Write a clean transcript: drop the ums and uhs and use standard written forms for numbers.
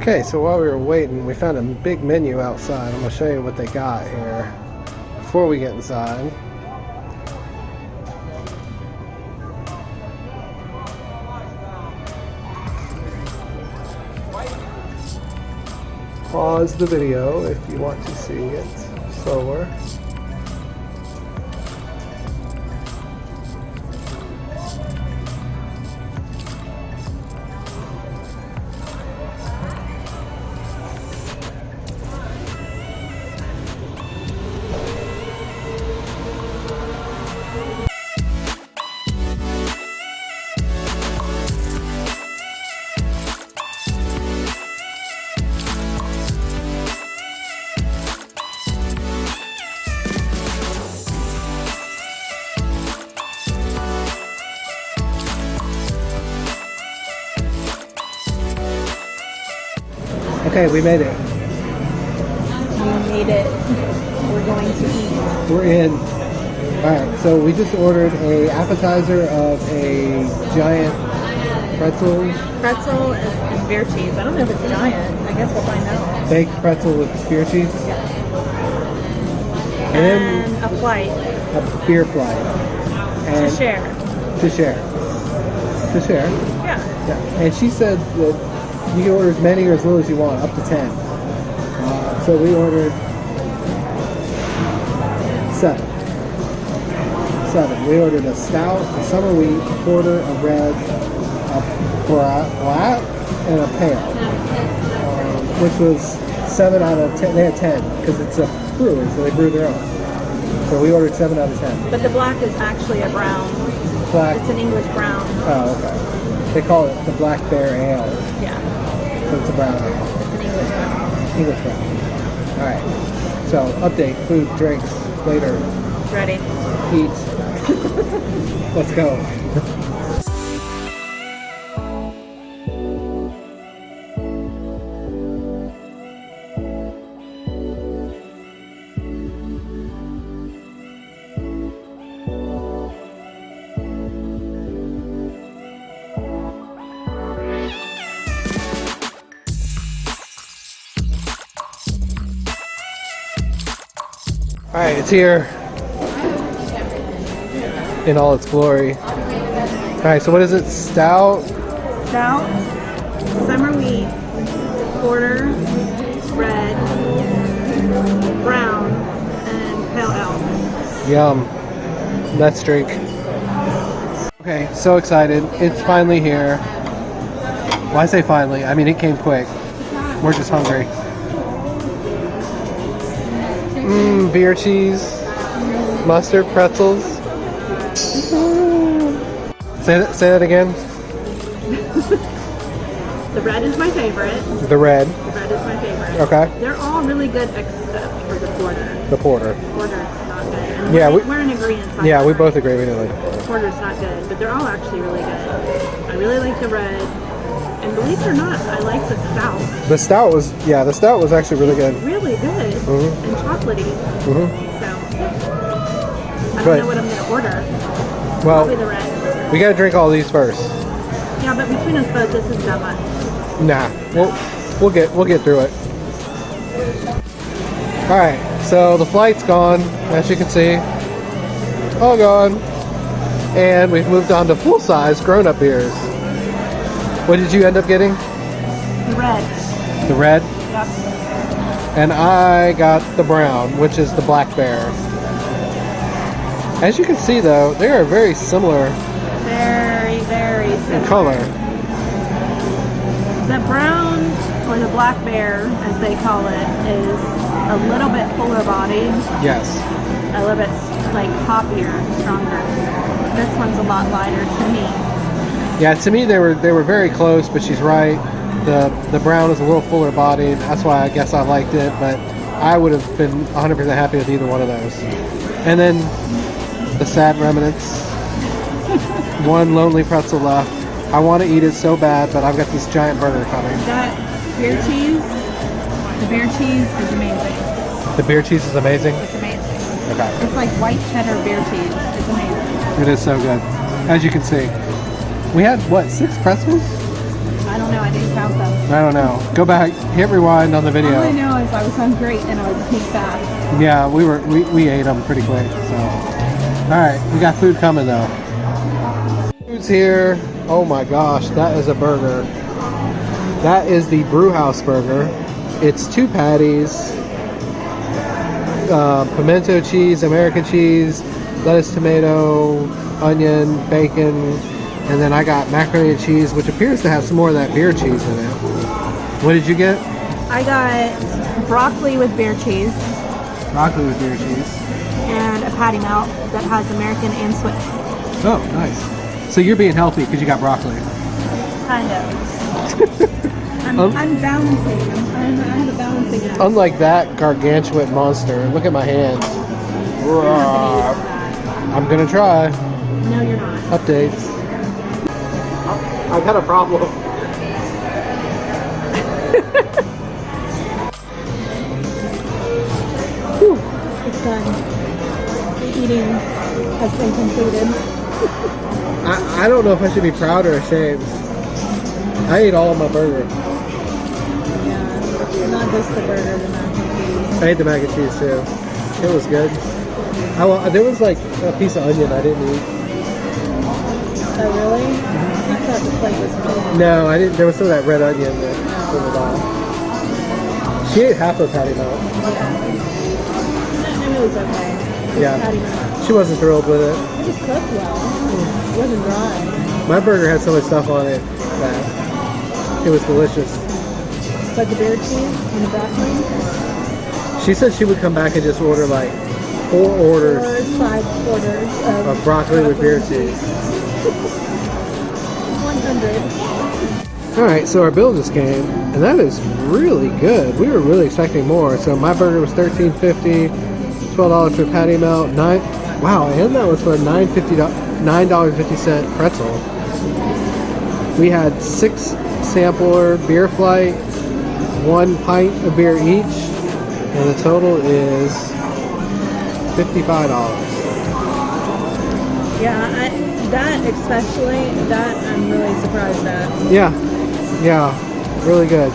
Okay, so while we were waiting, we found a big menu outside. I'm going to show you what they got here before we get inside. Pause the video if you want to see it slower. Okay, we made it. We made it. We're going to eat. We're in. Alright, so we just ordered a appetizer of a giant pretzel. Pretzel and beer cheese. I don't know if it's giant. I guess we'll find out. Baked pretzel with beer cheese. Yeah. And then a flight. A beer flight. And To share. To share. To share. Yeah. Yeah. And she said that you can order as many or as little as you want, up to 10. So we ordered 7. We ordered a stout, a summer wheat, a porter, a red, a black, and a pale. Which was 7 out of 10. They had 10 because it's a brewery, so they brew their own. So we ordered 7 out of 10. But the black is actually a brown. Black. It's an English brown. Oh, okay. They call it the Black Bear Ale. Yeah. So it's a brown ale. It's an English brown. English brown. Alright. So, update, food, drinks, later. Ready. Eat. Let's go. Alright, it's here in all its glory. Alright, so what is it? Stout? Stout, summer wheat, porter, red, brown, and pale ale. Yum. Let's drink. Okay, so excited. It's finally here. Well, I say finally. I mean, it came quick. We're just hungry. Beer cheese, mustard, pretzels. Say that again. The red is my favorite. The red. The red is my favorite. Okay. They're all really good except for the porter. The porter. The porter is not good. And Yeah, we're in agreement. Yeah, we both agree we didn't like the porter's not good, but they're all actually really good. I really like the red. And believe it or not, I like the stout. The stout was actually really good. Really good. And chocolatey. So, I don't know what I'm going to order. Well, probably the red. We got to drink all these first. Yeah, but between us both, this is not much. Nah, we'll get through it. All right, so the flight's gone, as you can see, all gone, and we've moved on to full-size grown-up beers. What did you end up getting? The red. The red? Yep. And I got the brown, which is the Black Bear. As you can see, though, they are very similar. Very, very similar. In color. The brown, or the Black Bear, as they call it, is a little bit fuller bodied. Yes. A little bit like hoppier, stronger. This one's a lot lighter to me. Yeah, to me they were very close, but she's right. The brown is a little fuller bodied. That's why I guess I liked it, but I would have been 100% happy with either one of those. And then the sad remnants. One lonely pretzel left. I want to eat it so bad, but I've got this giant burger coming. That beer cheese, the beer cheese is amazing. The beer cheese is amazing? It's amazing. Okay. It's like white cheddar beer cheese. It's amazing. It is so good. As you can see. We had, what, 6 pretzels? I don't know. I didn't count them. I don't know. Go back, hit rewind on the video. All I know is I was hungry and I was too fast. Yeah, we ate them pretty quick. So, all right, we got food coming though. Food's here. Oh my gosh, that is a burger. That is the Brewhouse burger. It's 2 patties, pimento cheese, American cheese, lettuce, tomato, onion, bacon, and then I got macaroni and cheese, which appears to have some more of that beer cheese in it. What did you get? I got broccoli with beer cheese. Broccoli with beer cheese. And a patty melt that has American and Swiss. Oh, nice. So you're being healthy because you got broccoli. Kind of. I'm balancing. I have a balancing act. Unlike that gargantuan monster, look at my hands. I'm gonna try. No, you're not. Updates. I got a problem. Whew. It's done. The eating has been completed. I don't know if I should be proud or ashamed. I ate all of my burger. Yeah, not just the burger, the mac and cheese. I ate the mac and cheese too. It was good. There was like a piece of onion I didn't eat. Oh, really? I thought the plate was full. No, I didn't. There was some of that red onion that was the bottom. She ate half her patty melt. Yeah. It was okay. Yeah. Patty melt. She wasn't thrilled with it. It was cooked well. It wasn't dry. My burger had so much stuff on it that it was delicious. But the beer cheese and the broccoli? She said she would come back and just order like 4 orders 4 or 5 orders of broccoli with beer cheese. 100. Alright, so our bill just came, and that is really good. We were really expecting more. So my burger was $13.50, $12 for patty melt, wow, and that was for a $9.50 pretzel. We had 6 sampler beer flight, 1 pint of beer each, and the total is $55. Yeah, that especially, that I'm really surprised at. Yeah, really good.